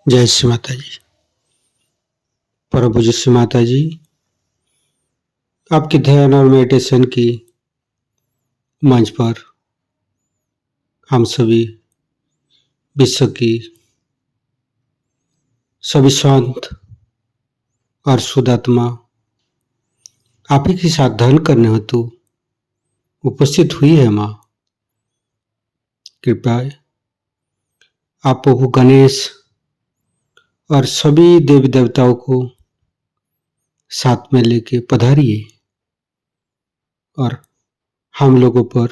जय श्री माता जी। परम पूज्य श्री माता जी, आपकी ध्यान और मेडिटेशन की मंच पर हम सभी विश्व की सभी शांत और शुद्ध आत्मा आप ही के साथ ध्यान करने हेतु उपस्थित हुई है। माँ कृपया आप प्रभु गणेश और सभी देवी देवताओं को साथ में लेके पधारिए और हम लोगों पर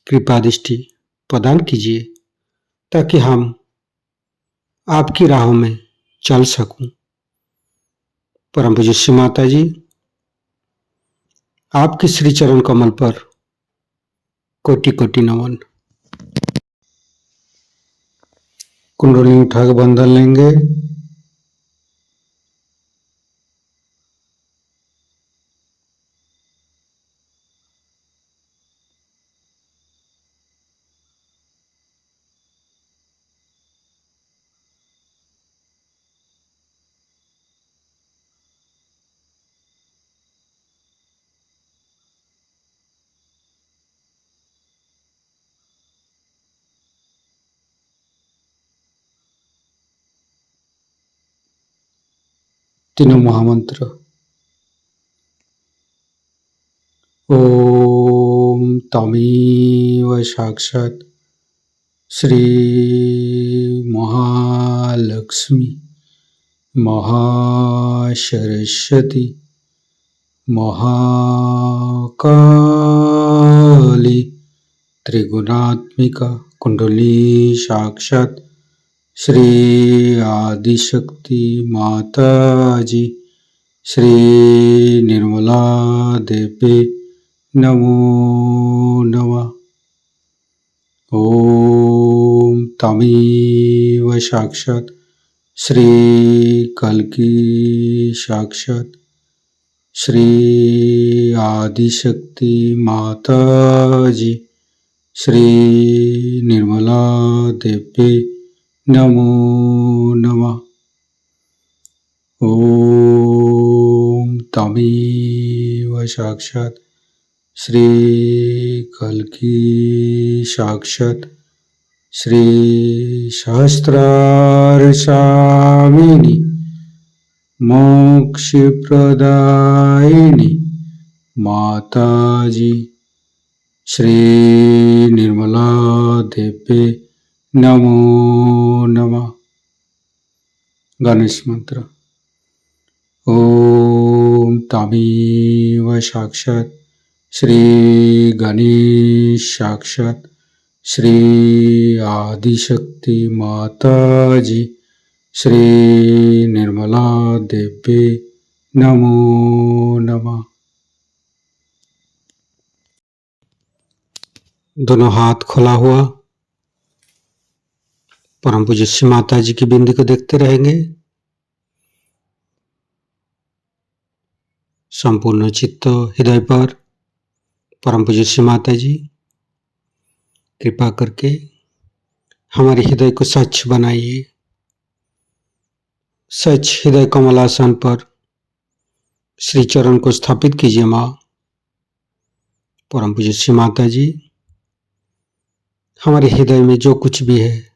कृपा दृष्टि प्रदान कीजिए ताकि हम आपकी राहों में चल सकूं। परम पूज्य श्री माता जी, आपके श्री चरण कमल पर कोटि कोटि नमन। कुंडली उठा के बंधन लेंगे। तीनों महामंत्र। ओम तमेव साक्षात् श्री महालक्ष्मी महासरस्वती महाकाली त्रिगुणात्मिका कुंडली साक्षात् श्री आदिशक्ति माता जी श्री निर्मला देवी नमो नमः। ओम तमेव साक्षात् श्री कल्की साक्षात् श्री आदिशक्ति माता जी श्री निर्मला देवी नमो नमः। ओम तमेव साक्षात् श्री कल्की साक्षात् श्री सहस्रार स्वामिनी मोक्ष प्रदायिनी माता जी श्री निर्मला देवी नमो नमः। गणेश मंत्र। ओम तमेव साक्षात् श्री गणेश साक्षात् श्री आदिशक्ति माता जी श्री निर्मला देवी नमो नमः। दोनों हाथ खुला हुआ परम पूज्य श्री माता जी की बिंदी को देखते रहेंगे। संपूर्ण चित्त हृदय पर परम पूज्य श्री माता जी कृपा करके हमारे हृदय को स्वच्छ बनाइए। स्वच्छ हृदय कमलासन पर श्री चरण को स्थापित कीजिए। माँ परम पूज्य श्री माता जी, हमारे हृदय में जो कुछ भी है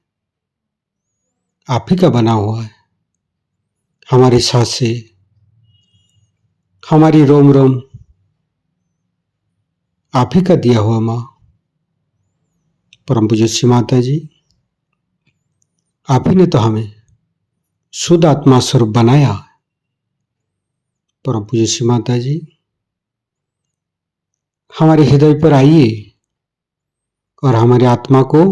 आप ही का बना हुआ है। हमारी सांसें, हमारी रोम रोम आप ही का दिया हुआ। माँ परम पूज्य श्री माता जी, आप ही ने तो हमें शुद्ध आत्मा स्वरूप बनाया। परम पूज्य श्री माता जी, हमारे हृदय पर आइए और हमारी आत्मा को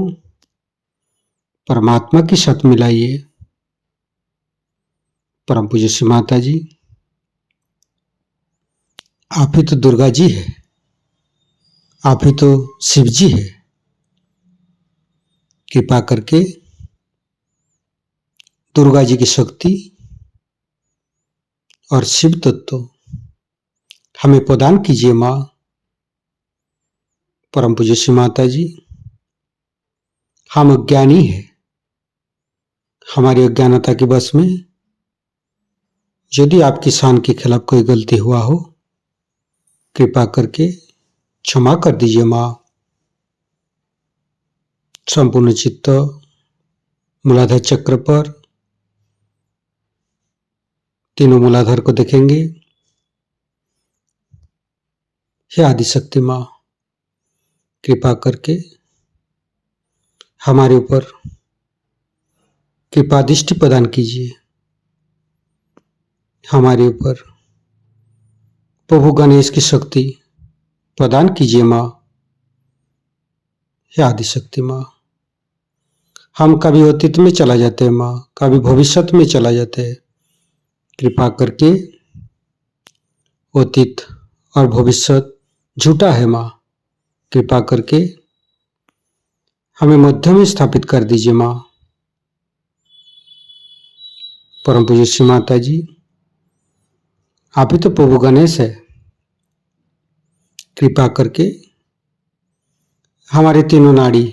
परमात्मा के साथ मिलाइए। परम पूज्य श्री माता जी, आप ही तो दुर्गा जी है, आप ही तो शिव जी है। कृपा करके दुर्गा जी की शक्ति और शिव तत्व हमें प्रदान कीजिए। माँ परम पूज्य श्री माता जी, हम अज्ञानी है, हमारी अज्ञानता की बस में यदि आपकी शान के खिलाफ कोई गलती हुआ हो, कृपा करके क्षमा कर दीजिए माँ। संपूर्ण चित्त मूलाधार चक्र पर तीनों मूलाधार को देखेंगे। हे आदिशक्ति माँ, कृपा करके हमारे ऊपर कृपा दृष्टि प्रदान कीजिए। हमारे ऊपर प्रभु गणेश की शक्ति प्रदान कीजिए माँ। हे आदिशक्ति माँ, हम कभी अतीत में चला जाते हैं माँ, कभी भविष्य में चला जाते हैं। कृपा करके अतीत और भविष्य झूठा है माँ, कृपा करके हमें मध्य में स्थापित कर दीजिए माँ। परम पूज्य श्री माता जी, आप ही तो प्रभु गणेश है। कृपा करके हमारे तीनों नाड़ी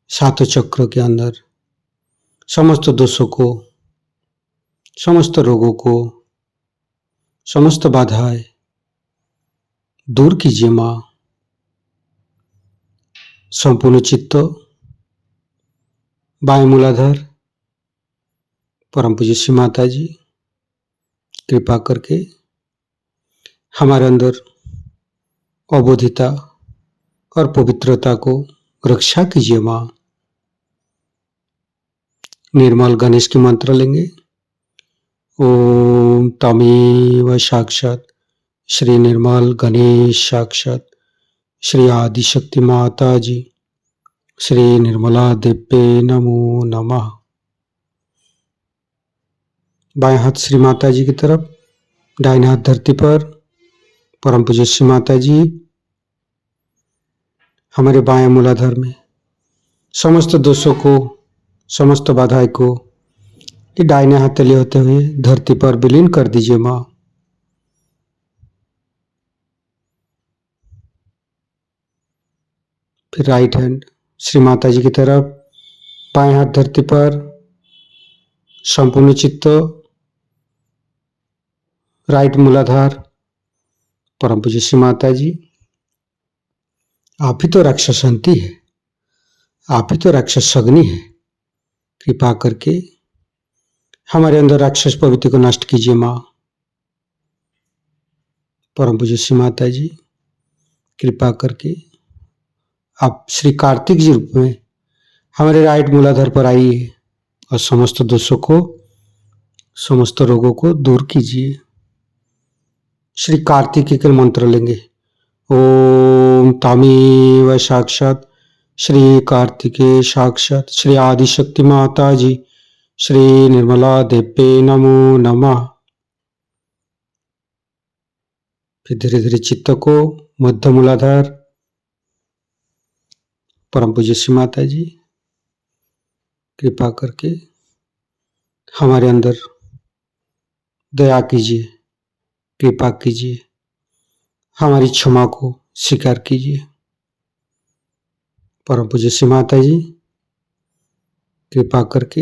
सातों चक्रों के अंदर समस्त दोषों को, समस्त रोगों को, समस्त बाधाएं दूर कीजिए माँ। संपूर्ण चित्त बाएं मूलाधार परम पूज्य श्री माता जी, कृपा करके हमारे अंदर अबोधिता और पवित्रता को रक्षा कीजिए माँ। निर्मल गणेश की मंत्र लेंगे। ओम तमेव साक्षात श्री निर्मल गणेश साक्षात श्री आदिशक्ति माता जी श्री निर्मला देव्ये नमो नमः। बाएं हाथ श्री माता जी की तरफ, दाहिने हाथ धरती पर। परम पूज्य श्री माता जी हमारे बाएं मूलाधार में समस्त दोषों को, समस्त बाधाएं को ये दाहिने हाथ तले होते हुए धरती पर विलीन कर दीजिए माँ। फिर राइट हैंड श्री माता जी की तरफ, बाएं हाथ धरती पर, संपूर्ण चित्त राइट मूलाधार। परम पूज्य श्री माता जी, आप ही तो राक्षसंती है, आप ही तो राक्षस अग्नि है। कृपा करके हमारे अंदर राक्षस प्रवृत्ति को नष्ट कीजिए माँ। परम पूज्य श्री माता जी, कृपा करके आप श्री कार्तिक जी रूप में हमारे राइट मूलाधार पर आइए और समस्त दोषों को, समस्त रोगों को दूर कीजिए। श्री कार्तिक के मंत्र लेंगे। ओम तमेव साक्षात श्री कार्तिके साक्षात श्री आदिशक्ति माता जी श्री निर्मला देव्ये नमो नमः। फिर धीरे धीरे चित्त को मध्य मूलाधार। परम पूज्य श्री माता जी, कृपा करके हमारे अंदर दया कीजिए, कृपा कीजिए, हमारी क्षमा को स्वीकार कीजिए। परम पूज्य श्री माता जी, कृपा करके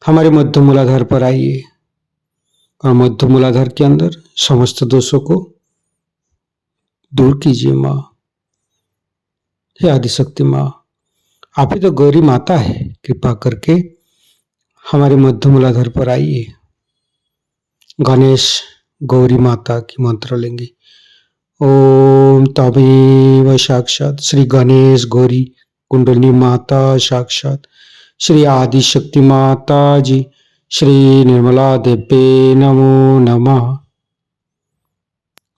हमारे मध्य मूलाधार पर आइए और मध्य मूलाधार के अंदर समस्त दोषों को दूर कीजिए माँ। हे आदिशक्ति माँ, आप ही तो गौरी माता है। कृपा करके हमारे मध्य मूलाधार पर आइए। गणेश गौरी माता की मंत्र लेंगे। ओम तमेव साक्षात श्री गणेश गौरी कुंडली माता साक्षात श्री आदिशक्ति माता जी श्री निर्मला देव्ये नमो नमः।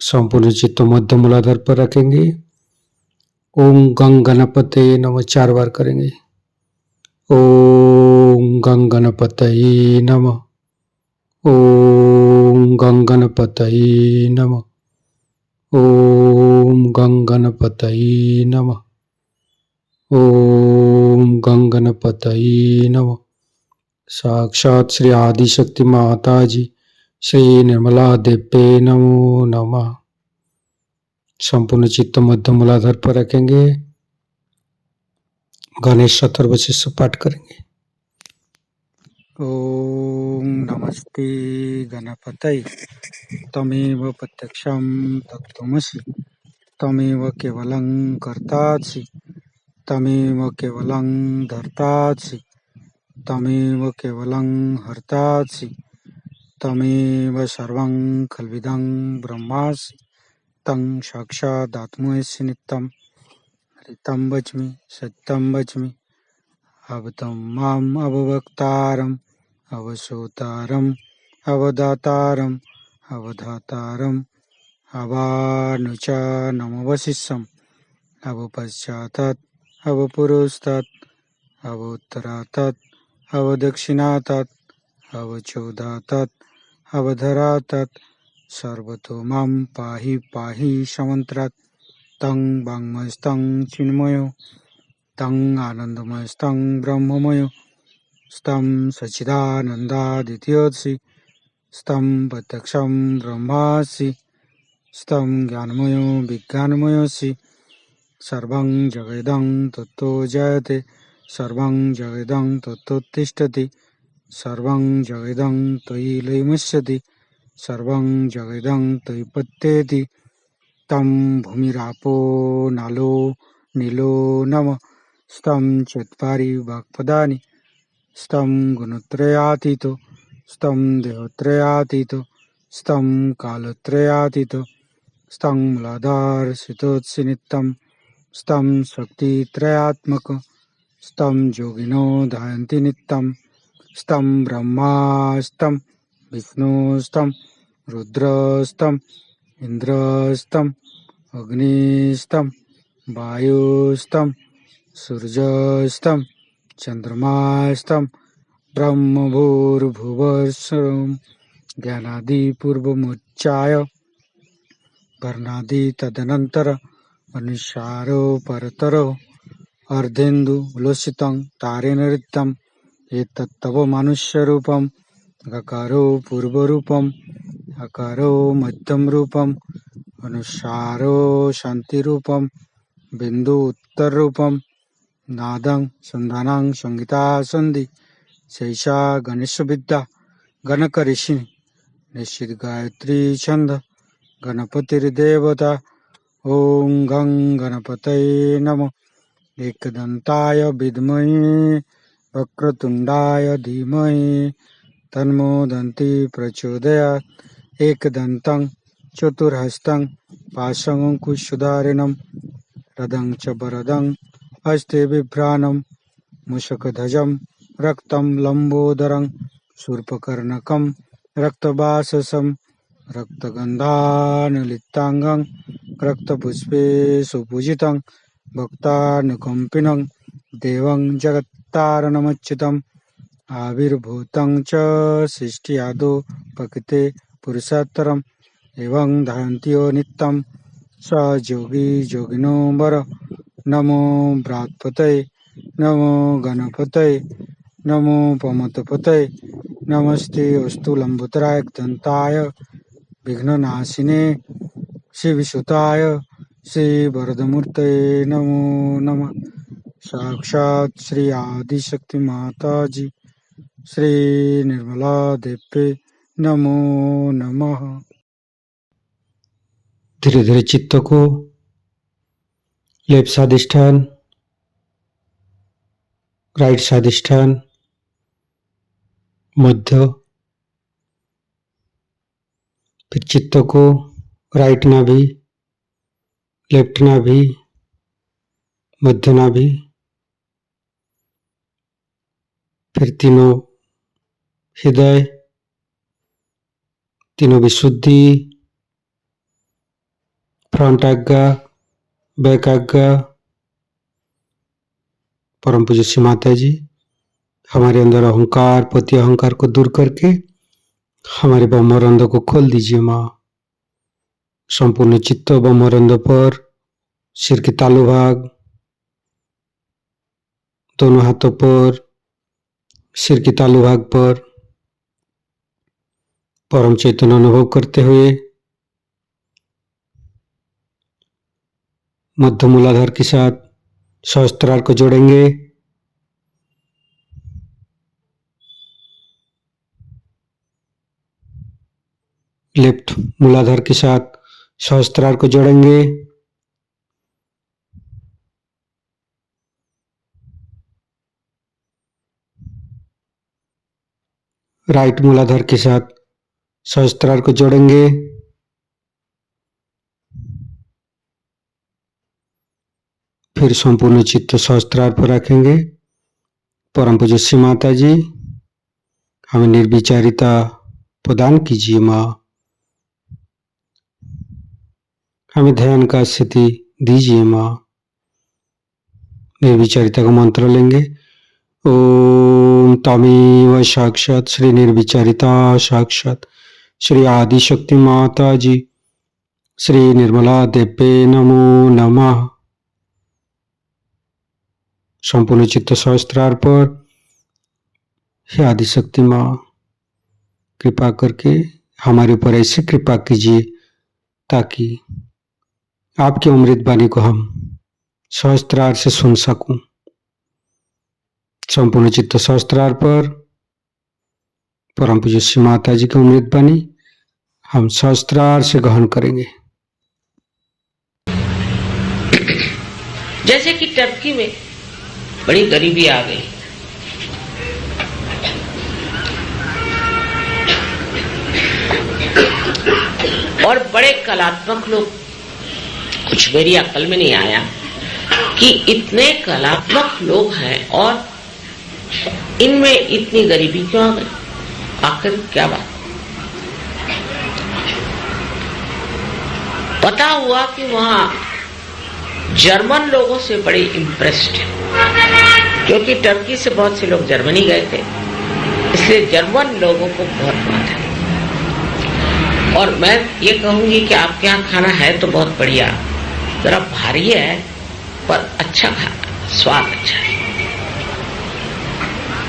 संपूर्ण चित्त मध्य मूलाधार पर रखेंगे। ओम गंग गणपते नमः 4 बार करेंगे। ओम गंग गणपतये नमः। ओम गंग गणपतये नमः। ओम गंग गणपतये नमः। ओम गंग गणपतये नमः। साक्षात श्री आदिशक्ति माता जी श्री निर्मला देव्ये नमो नमः। संपूर्ण चित्त मध्य मूलाधार पर रखेंगे। गणेश अथर्वशीष पाठ करेंगे। ओम नमस्ते गणपतये। तमेव प्रत्यक्षं तत्त्वमसि। तमेव केवलं कर्तासि। तमेव केवलं धर्तासि। तमेव केवलं हर्तासि। तमेव सर्वं खल्विदं ब्रह्मासि। तं साक्षादात्मसि नित्यं। हरितं वच्मि सत्यं वच्मि अवतं माम् अववक्तारम् अवसोतारम् अवदातारम् अवधातारम् अवानुचानमवशिष्यम् अवपश्चातात् अवपुरस्तात् अवोत्तरातात् अवदक्षिणातात् अवचोदातात् अवधरातात् सर्वतो मां पाहि पाहि समन्त्रात् तं वाङ्मयस्तं चिन्मयो तं आनन्दमयस्तं ब्रह्ममयो स्तं सच्चिदानन्दादित्योऽसि स्तं प्रत्यक्षं ब्रह्मासि स्तं ज्ञानमयो विज्ञानमयोऽसि सर्वं जगदं तत्तो जयते सर्वं जगदं तत्तोत्तिष्ठति सर्वं जगदं त्वयि लयमुच्यते सर्वं जगदं त्वयि पत्येति तं भूमिरापो नालो नीलो नमः स्तं चत्वारि वाक्पदानि स्तं गुणत्रयातीतो स्तं देहत्रयातीतो स्तं कालत्रयातीतो स्तं मूलाधारसितोऽसि नित्यं स्तं शक्तित्रयात्मक स्तं योगिनो ध्यायन्ति नित्यं स्तं ब्रह्मा स्तं विष्णुस्तं रुद्रस्तं इन्द्रस्तं अग्निस्तं वायुस्तं सूर्यस्तं चन्द्रमास्तं ब्रह्मभूर्भुवस्सुरं ज्ञानादिपूर्वमुच्चाय वर्णादि तदनन्तर अनुसारो परतरो अर्धेन्दु उल्लसितं तारेण ऋतं एतत्तव मनुष्यरूपम् अकारो पूर्वरूपम् अकारो मध्यम रूपम् अनुसारो शान्तिरूपम् बिन्दु उत्तररूपम् नादं सन्धानं संगीता सन्धि शैषा गणेशविद्या गणकऋषिः निश्चित गायत्री छन्द गणपतिर्देवता ॐ गं गणपतये नमः। एकदन्ताय विद्महे वक्रतुण्डाय धीमहि तन्नो दन्ती प्रचोदयात् एकदन्तं चतुर्हस्तं पाशमङ्कुशधारिणं रदं च वरदं हस्ते बिभ्राणं मूषकध्वजं रक्तं लम्बोदरं शूर्पकर्णकं रक्तवाससं रक्तगन्धानुलिप्ताङ्गं रक्तपुष्पे सुपूजितं भक्तानुकम्पिनं देवं जगत्तारणमच्युतम् आविर्भूतं च सृष्टियादौ प्रकृते पुरुषोत्तरम् एवं ध्यायन्त्यो नित्यं स योगी योगिनो वर नमो बृहत्पतये नमो गणपतये नमो पमतपतये नमस्ते अस्तु लम्बोदराय दन्ताय विघ्ननाशिने शिवसुताय श्रीवरदमूर्तये नमो नमः। साक्षात् श्री आदिशक्ति माताजी श्री निर्मला देवी नमो नमः। धीरे धीरे चित्त को लेफ्ट स्वादिष्ठान राइट स्वादिष्ठान मध्य, फिर चित्त को राइट नाभि लेफ्ट नाभि मध्य नाभि, फिर तीनों हृदय तीनों विशुद्धि फ्रंट आज्ञा बैक आज्ञा। परम पूज्य श्री माता जी हमारे अंदर अहंकार पति अहंकार को दूर करके हमारे ब्रह्मरंध्र को खोल दीजिए माँ। संपूर्ण चित्त ब्रह्मरंध्र पर सिर के तालु भाग दोनों हाथों पर सिर के तालु भाग पर परम चैतन्य अनुभव करते हुए मध्य मूलाधार के साथ सहस्त्रार को जोड़ेंगे। लेफ्ट मूलाधार के साथ सहस्त्रार को जोड़ेंगे। राइट मूलाधार के साथ सहस्त्रार को जोड़ेंगे। फिर संपूर्ण चित्त सहस्त्रार पर रखेंगे। परम पूज्य श्री माता जी, हमें निर्विचारिता प्रदान कीजिए माँ। हमें ध्यान का स्थिति दीजिए माँ। निर्विचारिता का मंत्र लेंगे। ओम तमेव साक्षात श्री निर्विचारिता साक्षात श्री आदिशक्ति माता जी श्री निर्मला देवे नमो नमः। संपूर्ण चित्त सहस्त्रार पर, हे आदिशक्ति माँ, कृपा करके हमारे ऊपर ऐसी कृपा कीजिए ताकि आपकी अमृत वाणी को हम सहस्त्रार से सुन सकूं। संपूर्ण चित्त सहस्त्रार पर परम पूज्य श्री माता जी की अमृत वाणी हम सहस्त्रार से ग्रहण करेंगे। जैसे कि टर्की में बड़ी गरीबी आ गई, और बड़े कलात्मक लोग, कुछ मेरी अकल में नहीं आया कि इतने कलात्मक लोग हैं और इनमें इतनी गरीबी क्यों आ गई, आखिर क्या बात। पता हुआ कि वहां जर्मन लोगों से बड़े इम्प्रेस्ड है, क्योंकि टर्की से बहुत से लोग जर्मनी गए थे, इसलिए जर्मन लोगों को बहुत बात है। और मैं ये कहूंगी कि आपके यहाँ खाना है तो बहुत बढ़िया, जरा भारी है पर अच्छा खाना, स्वाद अच्छा है।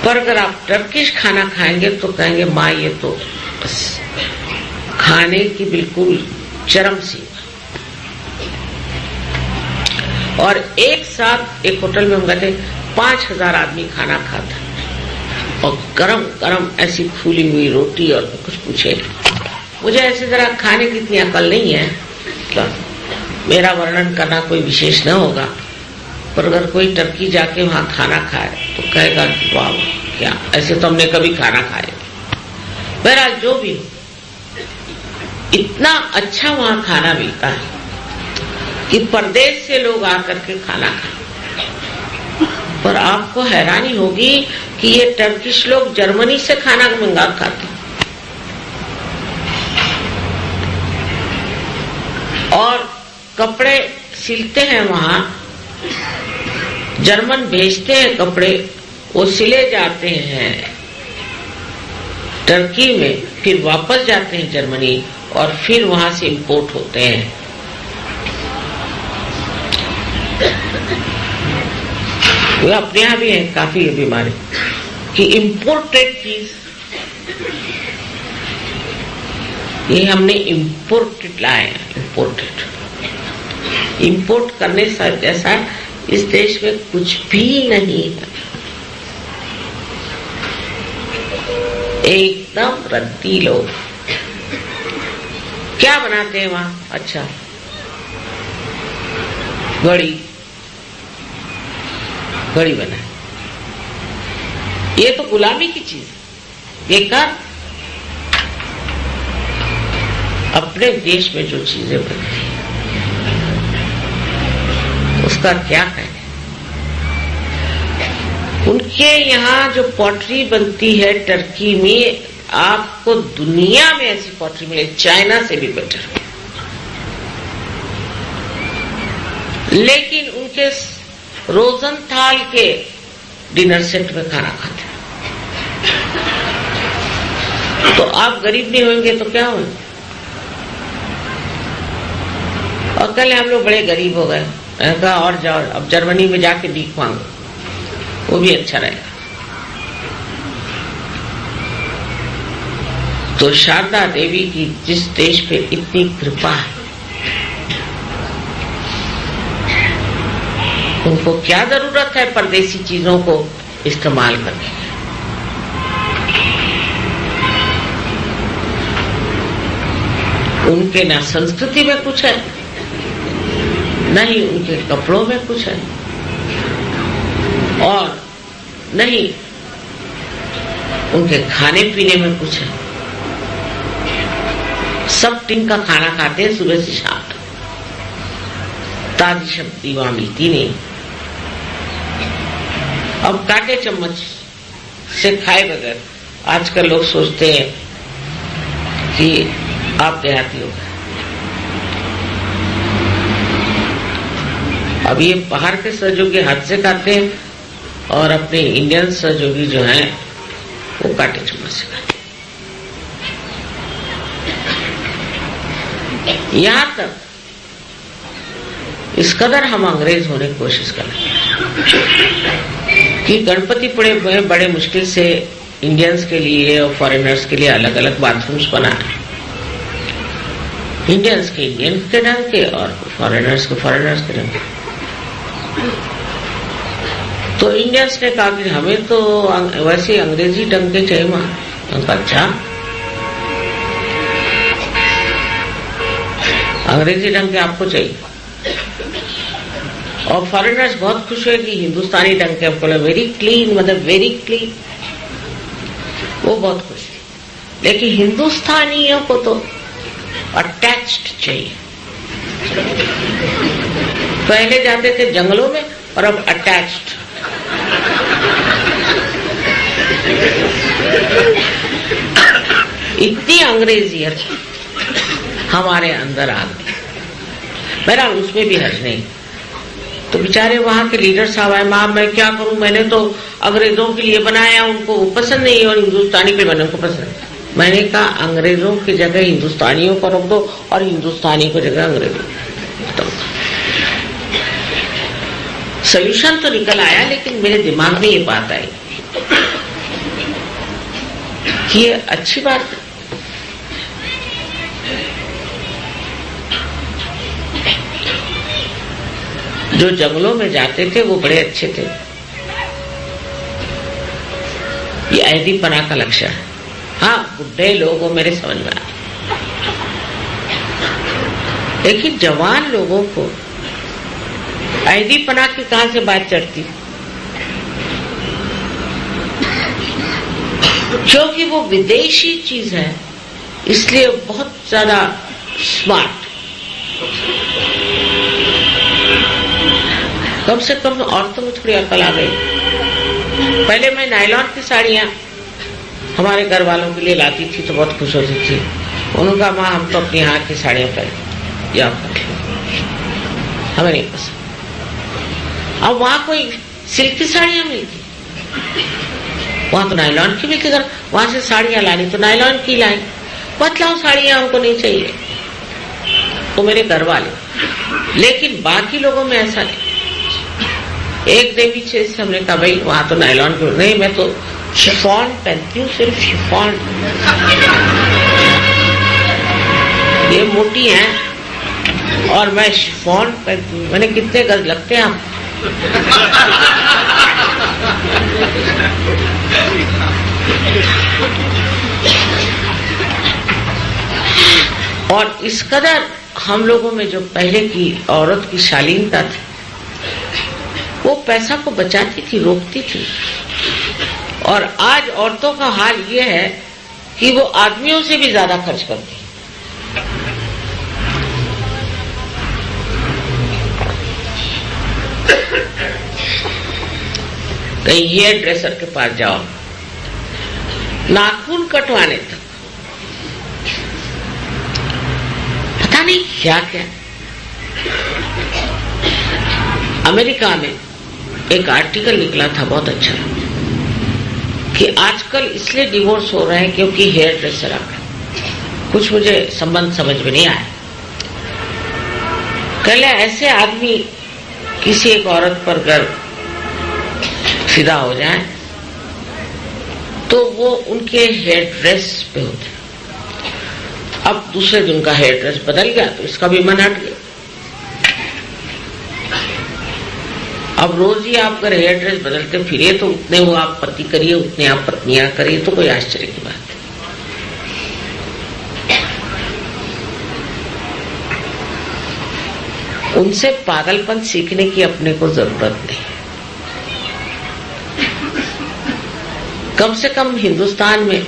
पर अगर आप टर्किश खाना खाएंगे तो कहेंगे माँ ये तो बस खाने की बिल्कुल चरम सीमा। और एक साथ एक होटल में हम गए थे, 5000 आदमी खाना खाता और गरम गरम ऐसी फूली हुई रोटी, और कुछ पूछे। मुझे ऐसे जरा खाने की इतनी अकल नहीं है तो मेरा वर्णन करना कोई विशेष न होगा, पर अगर कोई टर्की जाके वहां खाना खाए तो कहेगा वाह क्या, ऐसे तो हमने कभी खाना खाया। बहरहाल जो भी हो, इतना अच्छा वहां खाना मिलता है कि परदेश से लोग आकर के खाना खाए। पर आपको हैरानी होगी कि ये टर्किश लोग जर्मनी से खाना मंगा खाते और कपड़े सिलते हैं वहां, जर्मन भेजते हैं कपड़े, वो सिले जाते हैं टर्की में, फिर वापस जाते हैं जर्मनी और फिर वहां से इंपोर्ट होते हैं। वो अपने यहाँ भी है काफी ये बीमारी कि इम्पोर्टेड चीज, ये हमने इम्पोर्टेड लाए, इम्पोर्ट करने से जैसा इस देश में कुछ भी नहीं है, एकदम रद्दी लोग। क्या बनाते हैं वहां? अच्छा, घड़ी बनाए, ये तो गुलामी की चीज, बेकार। अपने देश में जो चीजें बनती हैं उसका क्या कहें। उनके यहाँ जो पॉटरी बनती है टर्की में, आपको दुनिया में ऐसी पॉटरी मिले, चाइना से भी बेटर। लेकिन उनके रोजनथाल के डिनर सेट में खाना खाते हैं। तो आप गरीब नहीं होंगे तो क्या होंगे? और कल हम लोग बड़े गरीब हो गए, कहा और जाओ अब जर्मनी में जाके भीख मांगो, वो भी अच्छा रहेगा। तो शारदा देवी की जिस देश पे इतनी कृपा है, उनको क्या जरूरत है परदेसी चीजों को इस्तेमाल करने की। उनके ना संस्कृति में कुछ है, न ही उनके कपड़ों में कुछ है, और नहीं उनके खाने पीने में कुछ है। सब टिन का खाना खाते हैं सुबह से शाम तक, ताजी सब्जी वहां मिलती नहीं। अब कांटे चम्मच से खाए बगैर आजकल लोग सोचते हैं कि आप देहाती हो गए। अब ये बाहर के सहयोगी हाथ से खाते हैं और अपने इंडियन सहयोगी जो हैं वो कांटे चम्मच से खाते हैं। यहां तक इस कदर हम अंग्रेज होने की कोशिश कर रहे हैं कि गणपति बड़े मुश्किल से इंडियंस के लिए और फॉरेनर्स के लिए अलग अलग बाथरूम्स बनाए, इंडियंस के इंडियन के ढंग के और फॉरेनर्स के फॉरेनर्स के ढंग के। तो इंडियंस ने कहा कि हमें तो वैसे अंग्रेजी ढंग के चाहिए वहां। अच्छा, अंग्रेजी ढंग के आपको चाहिए, और फॉरेनर्स बहुत खुश हुए कि हिंदुस्तानी ढंग के आपको, वेरी क्लीन, मतलब वेरी क्लीन, वो बहुत खुश थे। लेकिन हिंदुस्तानियों को तो अटैच्ड चाहिए। पहले जाते थे जंगलों में और अब अटैच्ड। इतनी अंग्रेजियत हमारे अंदर आ गई। मेरा उसमें भी हर्ज नहीं। तो बेचारे वहां के लीडर साहब आए, मां मैं क्या करूं, मैंने तो अंग्रेजों के लिए बनाया, उनको पसंद नहीं, और हिंदुस्तानी के मैंने उनको पसंद। मैंने कहा अंग्रेजों की जगह हिंदुस्तानियों को रख दो और हिंदुस्तानी की जगह अंग्रेजों। सोल्यूशन तो निकल आया, लेकिन मेरे दिमाग में ये बात आई कि ये अच्छी बात है। जो जंगलों में जाते थे वो बड़े अच्छे थे। ये ऐदीपना का लक्षण है। हाँ, बुढ़े लोगों मेरे समझ में आए, लेकिन जवान लोगों को ऐदीपना की कहां से बात चढ़ती? क्योंकि वो विदेशी चीज है, इसलिए बहुत ज्यादा स्मार्ट। कम से कम औरतों में थोड़ी अकल आ गई। पहले मैं नायलॉन की साड़ियां हमारे घर वालों के लिए लाती थी तो बहुत खुश होती थी। उन्होंने कहा माँ हम तो अपनी हाथ की साड़ियां पहने, या हमें नहीं पसंद। अब वहां कोई सिल्क की साड़ियां मिलती, वहां तो नायलॉन की मिलती। वहां से साड़ियां लानी तो नायलॉन की लाई, बतलाओ साड़ियां हमको नहीं चाहिए, वो मेरे घर वाले। लेकिन बाकी लोगों में ऐसा नहीं। एक देवी से हमने कहा भाई वहां तो नायलॉन की नहीं, मैं तो शिफॉन पहनती हूँ, सिर्फ शिफॉन। ये मोटी है और मैं शिफॉन पहनती हूँ। मैंने कितने गज लगते हैं आप? और इस कदर हम लोगों में जो पहले की औरत की शालीनता थी, वो पैसा को बचाती थी, रोकती थी। और आज औरतों का हाल ये है कि वो आदमियों से भी ज्यादा खर्च करती। कहीं हेयर ड्रेसर के पास जाओ, नाखून कटवाने तक पता नहीं क्या क्या। अमेरिका में एक आर्टिकल निकला था बहुत अच्छा कि आजकल इसलिए डिवोर्स हो रहे हैं क्योंकि हेयर ड्रेसर आ गए। कुछ मुझे संबंध समझ में नहीं आया। कल ऐसे आदमी किसी एक औरत पर अगर फिदा हो जाए तो वो उनके हेयर ड्रेस पे होते। अब दूसरे दिन का हेयर ड्रेस बदल गया तो इसका भी मन हट गया। अब रोज ही आप अगर हेयर ड्रेस बदलते फिरे तो उतने वो आप पति करिए, उतने आप पत्नियां करिए, तो कोई आश्चर्य की बात है। उनसे पागलपन सीखने की अपने को जरूरत नहीं। कम से कम हिंदुस्तान में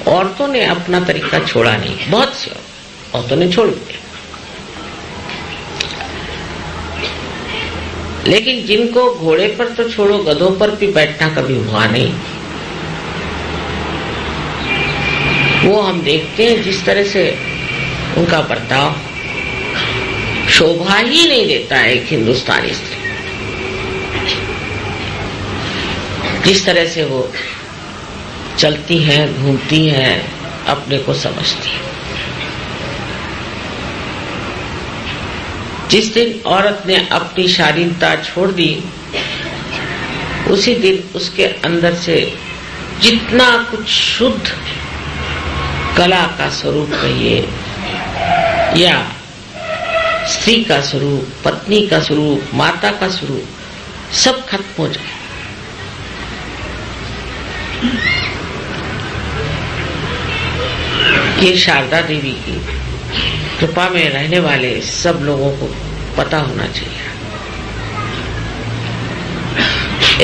औरतों ने अपना तरीका छोड़ा नहीं, बहुत सी औरतों ने छोड़ दिया, लेकिन जिनको घोड़े पर तो छोड़ो गधों पर भी बैठना कभी हुआ नहीं, वो हम देखते हैं जिस तरह से उनका बर्ताव शोभा ही नहीं देता है। एक हिंदुस्तानी स्त्री जिस तरह से वो चलती हैं, घूमती हैं, अपने को समझती हैं। जिस दिन औरत ने अपनी शालीनता छोड़ दी, उसी दिन उसके अंदर से जितना कुछ शुद्ध कला का स्वरूप कहिए या स्त्री का स्वरूप, पत्नी का स्वरूप, माता का स्वरूप, सब खत्म हो जाए। ये शारदा देवी की कृपा में रहने वाले सब लोगों को पता होना चाहिए।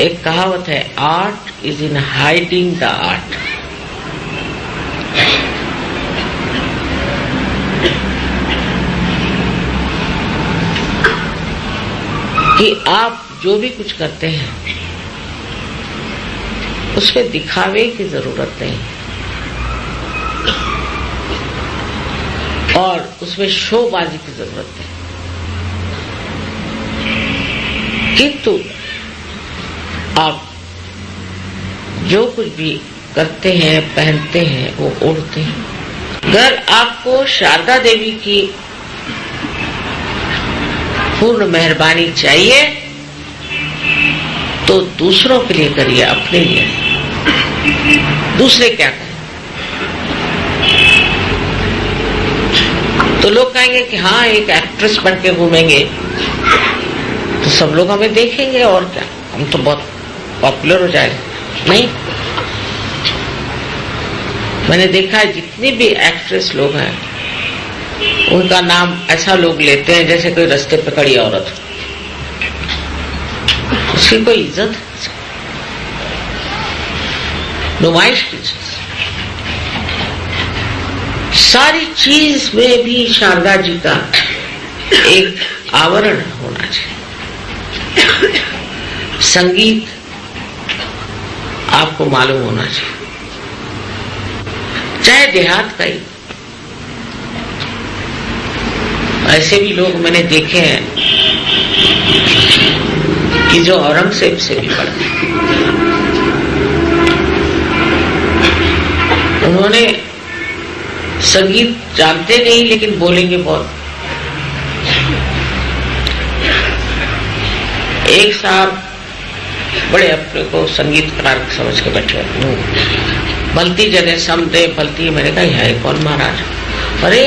एक कहावत है, art is in hiding the art. कि आप जो भी कुछ करते हैं उसमें दिखावे की जरूरत नहीं और उसमें शोबाजी की जरूरत नहीं, किंतु आप जो कुछ भी करते हैं, पहनते हैं, वो ओढ़ते हैं। अगर आपको शारदा देवी की पूर्ण मेहरबानी चाहिए तो दूसरों के लिए करिए, अपने लिए नहीं। दूसरे क्या करें तो लोग कहेंगे कि हाँ एक एक्ट्रेस बन के घूमेंगे तो सब लोग हमें देखेंगे और क्या, हम तो बहुत पॉपुलर हो जाएंगे। नहीं, मैंने देखा है जितनी भी एक्ट्रेस लोग हैं उनका नाम ऐसा लोग लेते हैं जैसे कोई रास्ते पे खड़ी औरत हो, उसकी कोई इज्जत है, नुमाइश की चीज। सारी चीज में भी शारदा जी का एक आवरण होना चाहिए। संगीत आपको मालूम होना चाहिए, चाहे देहात का ही। ऐसे भी लोग मैंने देखे हैं कि जो औरंगजेब से भी पढ़ते, उन्होंने संगीत जानते नहीं लेकिन बोलेंगे बहुत। एक साहब बड़े अपने को संगीतकार समझ के बैठे, भलती जगह समझे भलती। मैंने कहा है कौन महाराज? अरे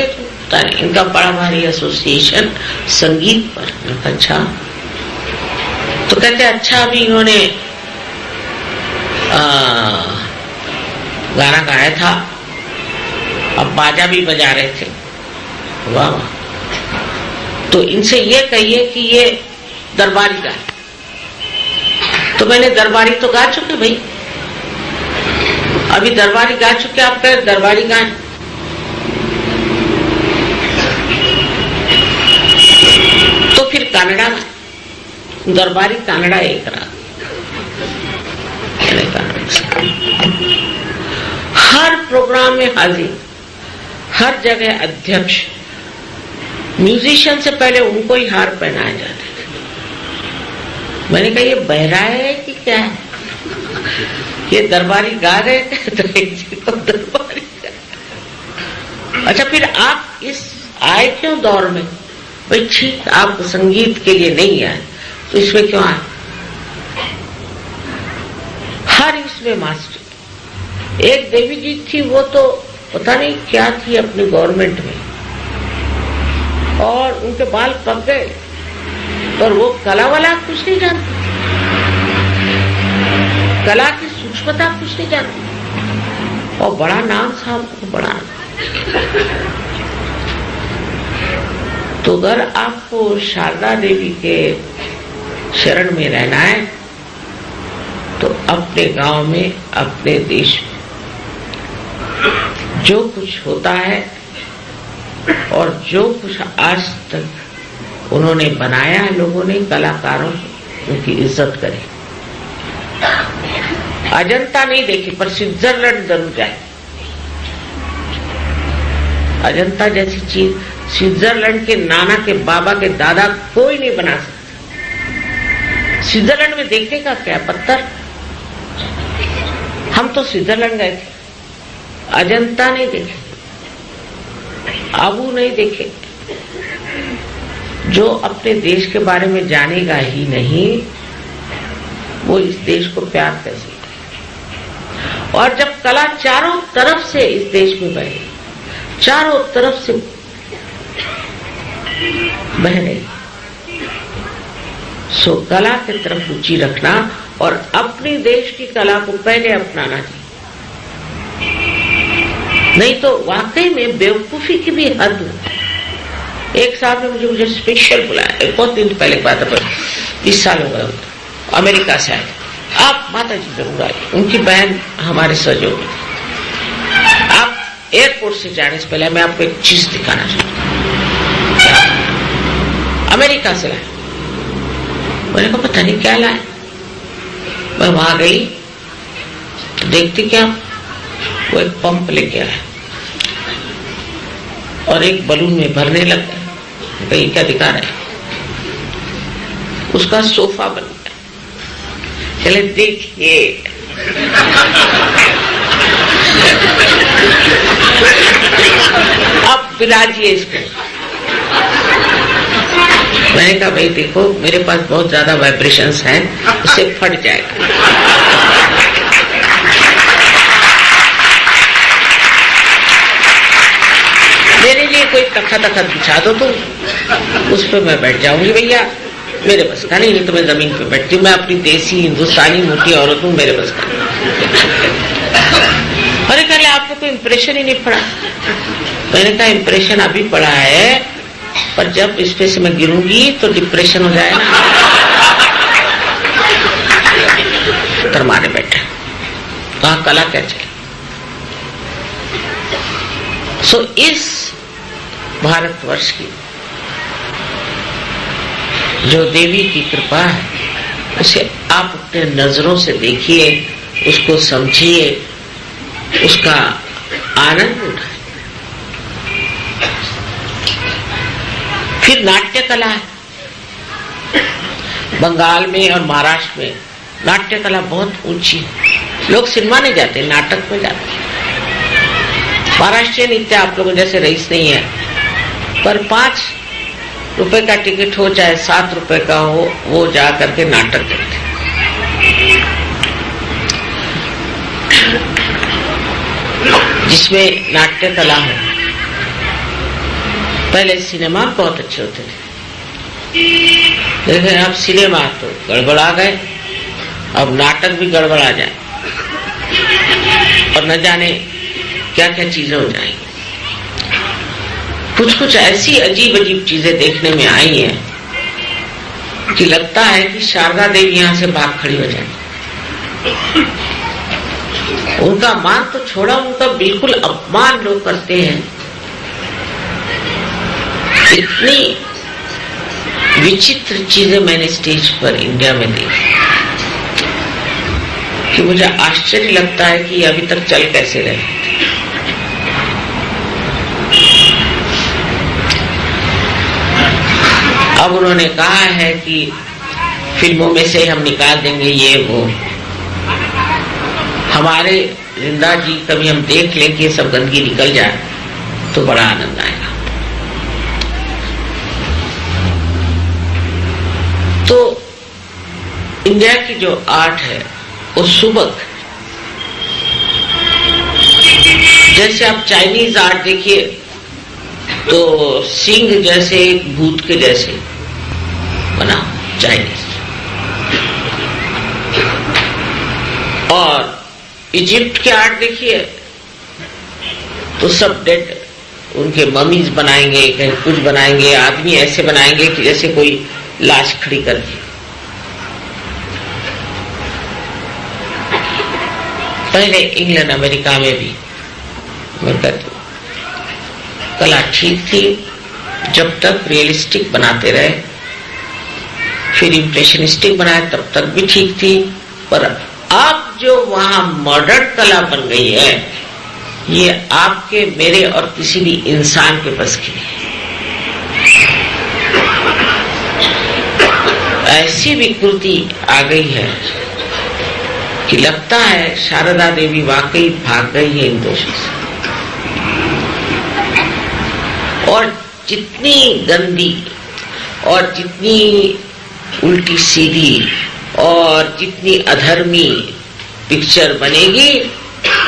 इनका बड़ा भारी एसोसिएशन संगीत पर। अच्छा, तो कहते अच्छा अभी इन्होंने गाना गाया था, अब बाजा भी बजा रहे थे। वाह वाह, तो इनसे ये कहिए कि ये दरबारी गाए। तो मैंने दरबारी तो गा चुके भाई, अभी दरबारी गा चुके, आप कह दरबारी गाएं। तो फिर कन्नड़ा, दरबारी कन्नड़ा एक राग। हर प्रोग्राम में हाजिर, हर जगह अध्यक्ष, म्यूजिशियन से पहले उनको ही हार पहनाए जाते थे। मैंने कहा ये बहरा है कि क्या है? ये दरबारी गा रहे थे तो एक को दरबारी गा। अच्छा, फिर आप इस आए क्यों दौर में? भाई ठीक, आप संगीत के लिए नहीं आए तो इसमें क्यों आए? हर इसमें मास्टर। एक देवी जी थी, वो तो पता नहीं क्या थी अपनी गवर्नमेंट में, और उनके बाल पक गए, पर वो कला वाला कुछ नहीं जानती, कला की सूक्ष्मता कुछ नहीं जानती, और बड़ा नाम साहब को बड़ा। तो अगर आपको शारदा देवी के शरण में रहना है तो अपने गांव में, अपने देश में जो कुछ होता है और जो कुछ आज तक उन्होंने बनाया है लोगों ने, कलाकारों, उनकी इज्जत करें। अजंता नहीं देखी पर स्विट्जरलैंड जरूर जाए। अजंता जैसी चीज स्विट्जरलैंड के नाना के बाबा के दादा कोई नहीं बना सकता। स्विट्जरलैंड में देखने का क्या पत्थर। हम तो स्विट्जरलैंड गए थे, अजंता नहीं देखे, आबू नहीं देखे। जो अपने देश के बारे में जानेगा ही नहीं वो इस देश को प्यार कैसे करे। और जब कला चारों तरफ से इस देश में बहे, चारों तरफ से बह रही, सो कला की तरफ रुचि रखना और अपने देश की कला को पहले अपनाना चाहिए। नहीं तो वाकई में बेवकूफी की भी हद है। एक साहब ने मुझे स्पेशल बुलाया, बहुत दिन पहले की बात है, 20 साल हो गए, अमेरिका से आए। आप माता जी जरूर आए, उनकी बहन हमारे सहयोगी थी। आप एयरपोर्ट से जाने से पहले मैं आपको एक चीज दिखाना चाहता हूँ। अमेरिका से लाए, मैंने कहा पता नहीं क्या लाए। मैं वहां गई तो देखती क्या, वो एक पंप लेके आया और एक बलून में भरने लग गया। कहीं क्या दिखा रहा है, उसका सोफा बन गया। चले देखिए, अब बिलाजिए इसको। मैंने कहा भाई देखो मेरे पास बहुत ज्यादा वाइब्रेशंस हैं, उससे फट जाएगा। मेरे लिए कोई तख्त बिछा दो तो उस पर मैं बैठ जाऊंगी भैया, मेरे बस का नहीं तो मैं जमीन पे बैठती हूँ। मैं अपनी देसी हिंदुस्तानी मोटी औरत हूँ, मेरे बस का नहीं। अरे कल आपको कोई इंप्रेशन ही नहीं पड़ा। मैंने कहा इंप्रेशन अभी पड़ा है, पर जब इस पे से मैं गिरूंगी तो डिप्रेशन हो जाएगा। मारे बैठे वहां कला क्या चले। सो इस भारतवर्ष की जो देवी की कृपा है उसे आप अपने नजरों से देखिए, उसको समझिए, उसका आनंद उठाए। फिर नाट्य कला है। बंगाल में और महाराष्ट्र में नाट्य कला बहुत ऊंची है। लोग सिनेमा नहीं जाते, नाटक में जाते हैं। महाराष्ट्रीय नृत्य आप लोगों जैसे रईस नहीं है, पर 5 रुपए का टिकट हो चाहे 7 रुपए का हो, वो जा करके नाटक करते। जिसमें नाट्य कला है। पहले सिनेमा बहुत अच्छे होते थे, लेकिन अब सिनेमा तो गड़बड़ा गए, अब नाटक भी गड़बड़ा जाए और न जाने क्या क्या चीजें हो जाएंगी। कुछ कुछ ऐसी अजीब अजीब चीजें देखने में आई हैं कि लगता है कि शारदा देवी यहां से भाग खड़ी हो जाए। उनका मान तो छोड़ा, उनका बिल्कुल अपमान लोग करते हैं। इतनी विचित्र चीजें मैंने स्टेज पर इंडिया में देखी कि मुझे आश्चर्य लगता है कि अभी तक चल कैसे रहे। अब उन्होंने कहा है कि फिल्मों में से हम निकाल देंगे ये वो। हमारे जिंदा जी कभी हम देख लें कि ये सब गंदगी निकल जाए तो बड़ा आनंद आएगा। तो इंडिया की जो आर्ट है वो सुबक, जैसे आप चाइनीज आर्ट देखिए तो सिंह जैसे एक भूत के जैसे बना चाइनीज, और इजिप्ट के आर्ट देखिए तो सब डेड उनके ममीज बनाएंगे, कहीं कुछ बनाएंगे, आदमी ऐसे बनाएंगे कि जैसे कोई लाश खड़ी कर दी। पहले इंग्लैंड अमेरिका में भी मैं कहती हूँ कला ठीक थी जब तक रियलिस्टिक बनाते रहे, फिर इम्प्रेशनिस्टिक बनाए तब तक भी ठीक थी। पर अब जो वहां मॉडर्न कला बन गई है, ये आपके मेरे और किसी भी इंसान के बस की नहीं। ऐसी विकृति आ गई है कि लगता है शारदा देवी वाकई भाग गई है इन दोषों से। और जितनी गंदी और जितनी उल्टी सीधी और जितनी अधर्मी पिक्चर बनेगी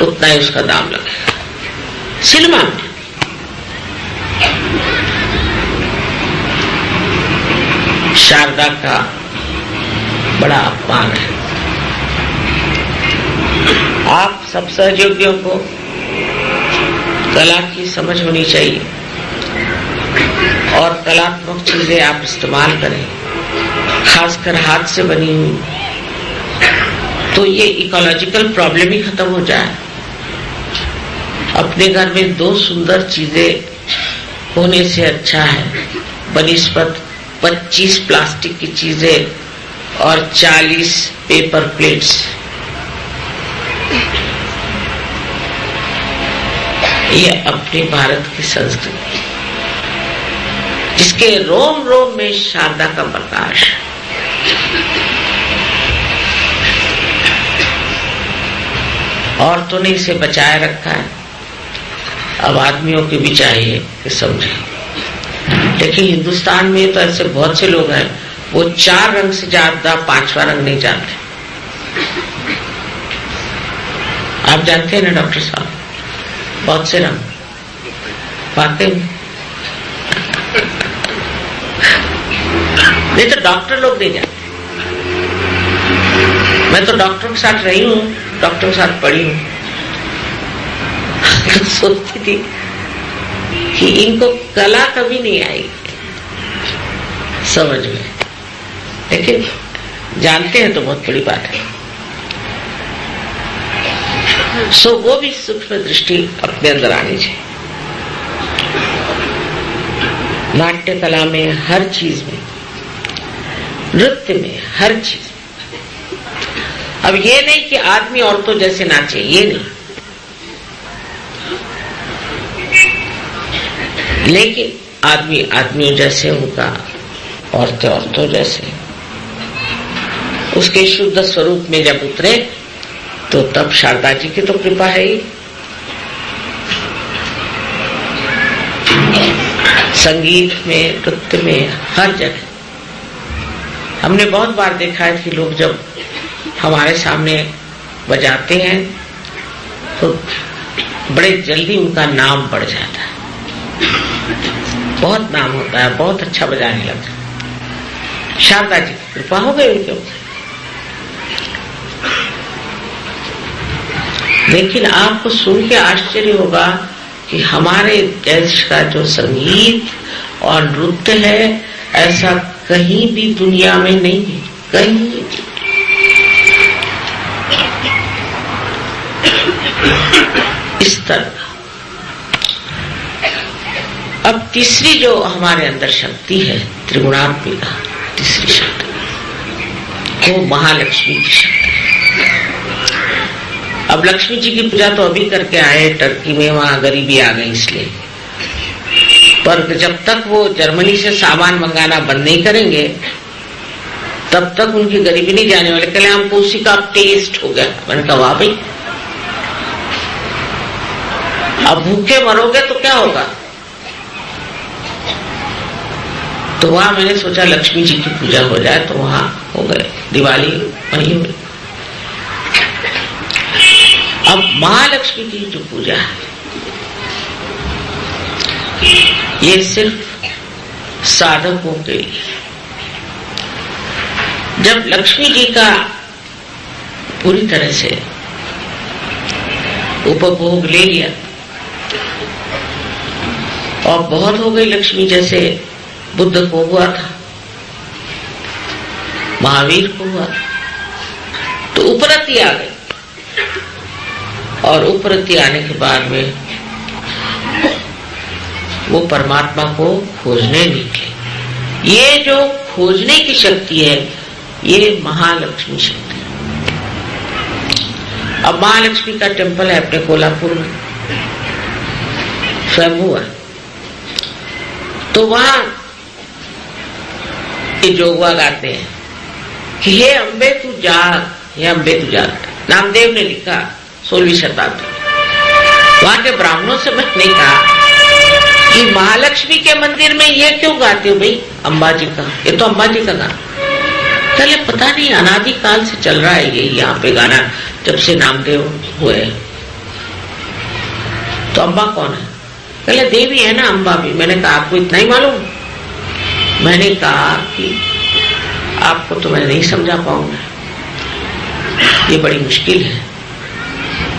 उतना ही उसका दाम लगेगा सिनेमा में। शारदा का बड़ा अपमान है। आप सब सहयोगियों को कला की समझ होनी चाहिए और कलात्मक चीजें आप इस्तेमाल करें, खासकर हाथ से बनी हुई, तो ये इकोलॉजिकल प्रॉब्लम ही खत्म हो जाए। अपने घर में 2 सुंदर चीजें होने से अच्छा है बनिस्बत 25 प्लास्टिक की चीजें और 40 पेपर प्लेट्स। ये अपने भारत की संस्कृति जिसके रोम रोम में शारदा का प्रकाश। औरतों ने इसे बचाए रखा है, अब आदमियों के भी चाहिए कि समझे। लेकिन हिंदुस्तान में तो ऐसे बहुत से लोग हैं, वो 4 रंग से ज्यादा 5वां रंग नहीं जानते। आप जानते हैं ना डॉक्टर साहब, बहुत से रंग वाकई में। नहीं तो डॉक्टर लोग नहीं जानते। मैं तो डॉक्टर के साथ रही हूँ, डॉक्टर के साथ पढ़ी हूँ, तो सोचती थी कि इनको कला कभी नहीं आएगी समझ में, लेकिन जानते हैं तो बहुत बड़ी बात है। सो वो भी सूक्ष्म दृष्टि अपने अंदर आनी चाहिए। नाट्य कला में, हर चीज में, नृत्य में, हर चीज। अब ये नहीं कि आदमी औरतों जैसे नाचे, ये नहीं, लेकिन आदमी आदमियों जैसे, उनका औरतें औरतों जैसे, उसके शुद्ध स्वरूप में जब उतरे तो तब शारदा जी की तो कृपा है ही। संगीत में, नृत्य में, हर जगह हमने बहुत बार देखा है कि लोग जब हमारे सामने बजाते हैं तो बड़े जल्दी उनका नाम बढ़ जाता है, बहुत नाम होता है, बहुत अच्छा बजाने लगता है। शारदा जी की कृपा हो गई उनके ऊपर। लेकिन आपको सुन के आश्चर्य होगा कि हमारे देश का जो संगीत और नृत्य है, ऐसा कहीं भी दुनिया में नहीं है, कहीं भी। इस तरह। अब तीसरी जो हमारे अंदर शक्ति है, त्रिगुणात्मिका तीसरी शक्ति, वो महालक्ष्मी की शक्ति। अब लक्ष्मी जी की पूजा तो अभी करके आए टर्की में, वहां गरीबी आ गई इसलिए, पर जब तक वो जर्मनी से सामान मंगाना बंद नहीं करेंगे तब तक उनकी गरीबी नहीं जाने वाली। कल हमको उसी का टेस्ट हो गया। मैंने कहा वाह भाई, अब भूखे मरोगे तो क्या होगा। तो वहां मैंने सोचा लक्ष्मी जी की पूजा हो जाए, तो वहां हो गए, दिवाली वहीं हुई। अब महालक्ष्मी की जो पूजा है, ये सिर्फ साधकों के लिए। जब लक्ष्मी जी का पूरी तरह से उपभोग ले लिया और बहुत हो गई लक्ष्मी, जैसे बुद्ध को हुआ था, महावीर को हुआ, तो उपरति आ गई। और उपरति आने के बाद में वो परमात्मा को खोजने निकले। ये जो खोजने की शक्ति है, ये महालक्ष्मी शक्ति है। अब महालक्ष्मी का टेम्पल है अपने कोल्हापुर में, स्वयंभू है। तो वहां ये जोगवा गाते हैं कि हे अम्बे तू जाग, हे अम्बे तू जाग। नामदेव ने लिखा 16वीं शताब्दी। वहां के ब्राह्मणों से मैंने कहा कि महालक्ष्मी के मंदिर में ये क्यों गाते हो भाई, अम्बा जी का, ये तो अम्बा जी का गाना। चले पता नहीं, अनादिकाल से चल रहा है ये यहाँ पे गाना, जब से नामदेव हुए। तो अम्बा कौन है? पहले देवी है ना अम्बा भी। मैंने कहा आपको इतना ही मालूम? मैंने कहा कि आपको तो मैं नहीं समझा पाऊंगा, ये बड़ी मुश्किल है।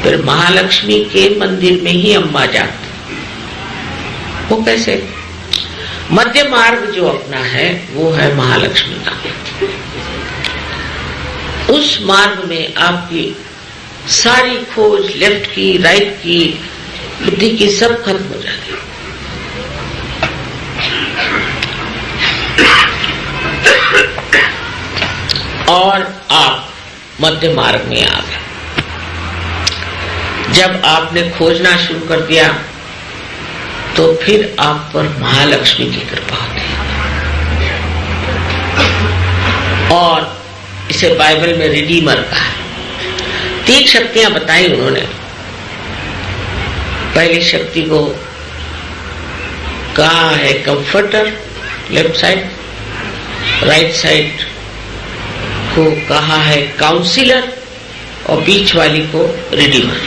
फिर महालक्ष्मी के मंदिर में ही अम्बा जाती, वो कैसे? मध्य मार्ग जो अपना है वो है महालक्ष्मी का। उस मार्ग में आपकी सारी खोज लेफ्ट की, राइट की, बुद्धि की सब खत्म हो जाती है। और आप मध्य मार्ग में आ गए। जब आपने खोजना शुरू कर दिया तो फिर आप पर महालक्ष्मी की कृपा होती है। और इसे बाइबल में रिडीमर कहा है। 3 शक्तियां बताई उन्होंने। पहली शक्ति को कहा है comforter, left side. Right side को कहा है काउंसिलर, और बीच वाली को रिडीमर।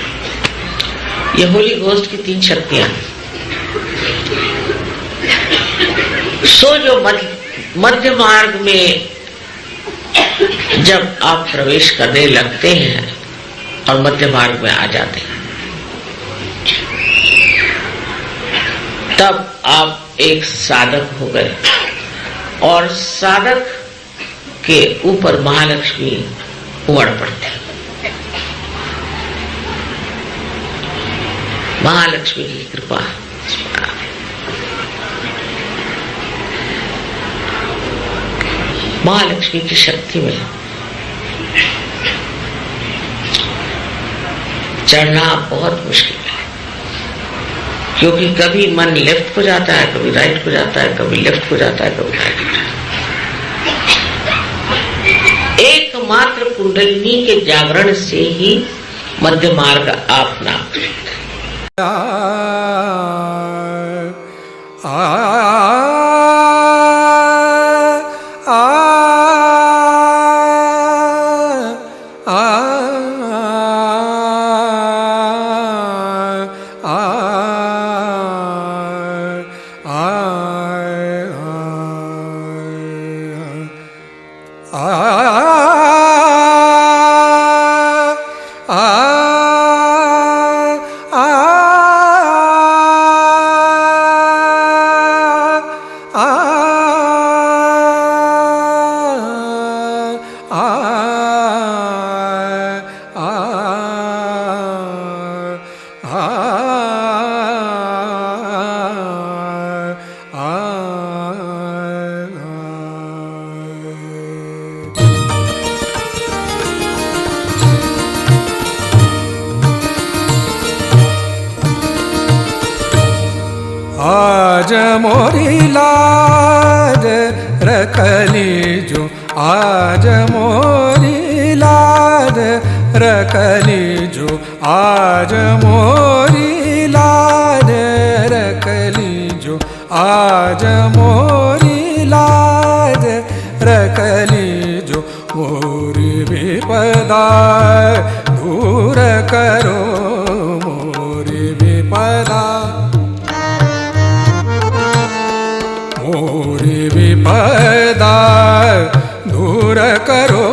ये होली घोस्ट की 3 शक्तियां हैं। सो जो मध्य मार्ग में जब आप प्रवेश करने लगते हैं और मध्य मार्ग में आ जाते हैं, तब आप एक साधक हो गए। और साधक के ऊपर महालक्ष्मी उमड़ पड़ते हैं। महालक्ष्मी की कृपा। महालक्ष्मी की शक्ति में चढ़ना बहुत मुश्किल है, क्योंकि कभी मन लेफ्ट को जाता है, कभी राइट को जाता है, कभी लेफ्ट को जाता है, कभी राइट को जाता है। एकमात्र कुंडलिनी के जागरण से ही मध्य मार्ग आप ना आज मोरी लाज रखली जो, आज मोरी लाज रखली जो, आज मोरी लाज रखली जो, आज मोरी लाज रखली जो। मोरी विपदा दूर करो, मोरी विपदा, मोरी विपदा दूर करो,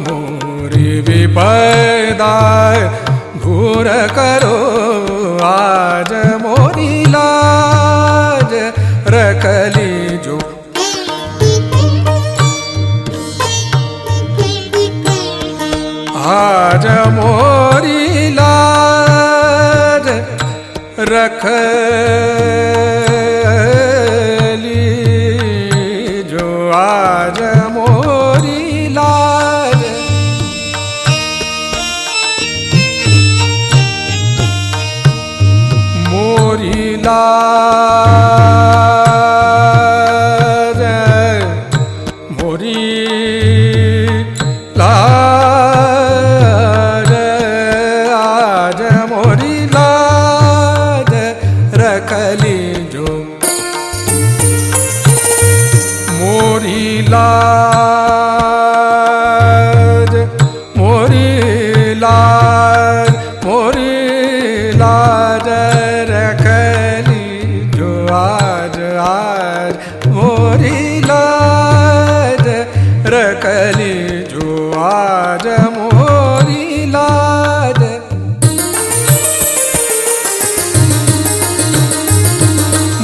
मोरी विपदा दूर करो। आज मोरी लाज रख लीजो। आज मोरी लाज रख लीजो, आज मोरी लाज। मोरी लाज, मोरी लाज, आज मोरी लाज रख लीजो। मोरी लाज, मोरी लाज, मोरी लाज रख लीजो। आज आज मोरी लाज रख लीजो, आज मोरी लाज।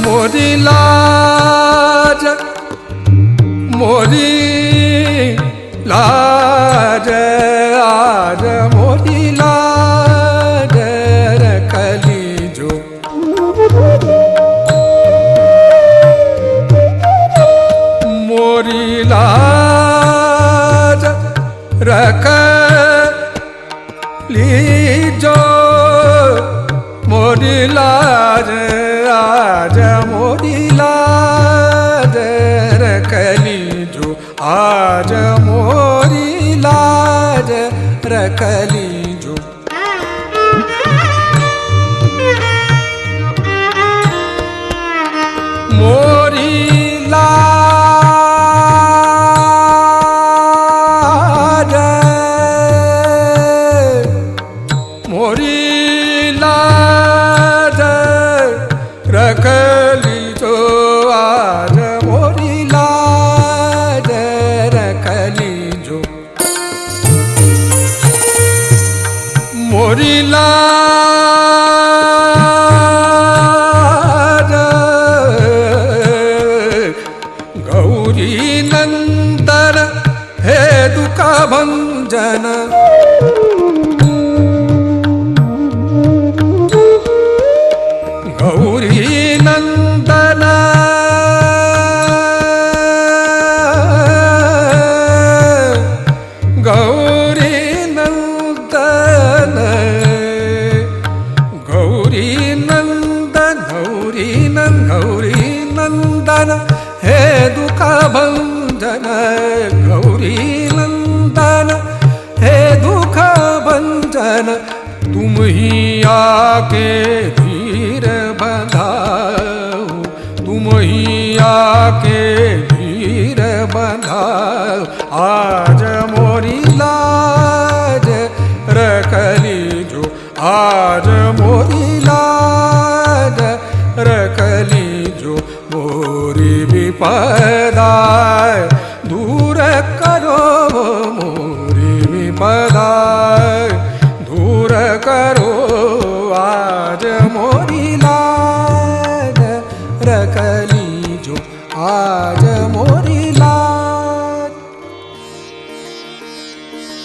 मोरी लाज, मोरी लाज, आज मोरी लाज रख लीजो। मोरी लाज रख लीजो। मोरी लाज, आज मोरी लाज रख लीजो। आज मोरी लाज रख लीजो। मोरी लाज, मोरी लाज रख लीजो। आज मोरी लाज रख लीजो। मोरी लाज, गौरी नंदन हे दुख भंजन। गौरी नंदन, गौरी नंदन, गौरी नंदन, गौरी नंदन, गौरी नंदन हे दुख भंजन। गौरी नंदन हे दुख भंजन, तुम ही आके धीर बंधाओ, तुम ही आके धीर बंधाओ। आज मोरी लाज रख लीजो। आज मोरी लाज रख लीजो। मोरी विपदा दूर करो, मोरी विपदा दूर करो। आज मोरी लाज रख लीजो। आज मोरी लाज।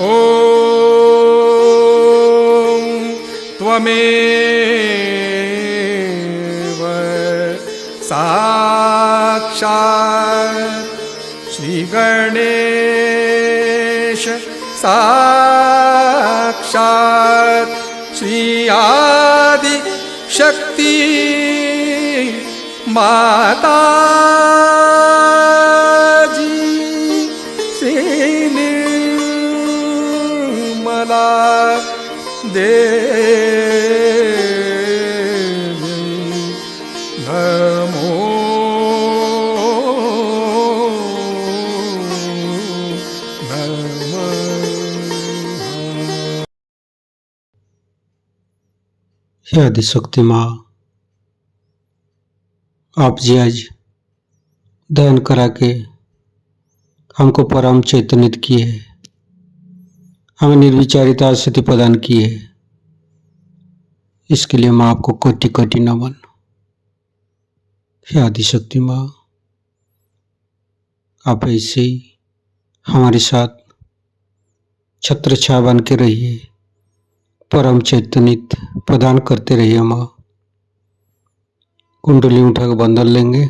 ओम त्वमेव साक्षात् श्री गणेश, साक्षात् श्री आदि शक्ति माता जी, श्री निर्मला देवी नमो नमः। हे आदिशक्ति माँ, आप जी आज दयन करा के हमको परम चैतन्यत किए, हमें निर्विचारिता स्थिति प्रदान की है। इसके लिए मैं आपको कोटि कोटि नमन। हे आदिशक्ति माँ, आप ऐसे ही हमारे साथ छत्र छाया बन के रहिए, परम चैतन्य प्रदान करते रहिए माँ। कुंडली उठाकर बंधन लेंगे।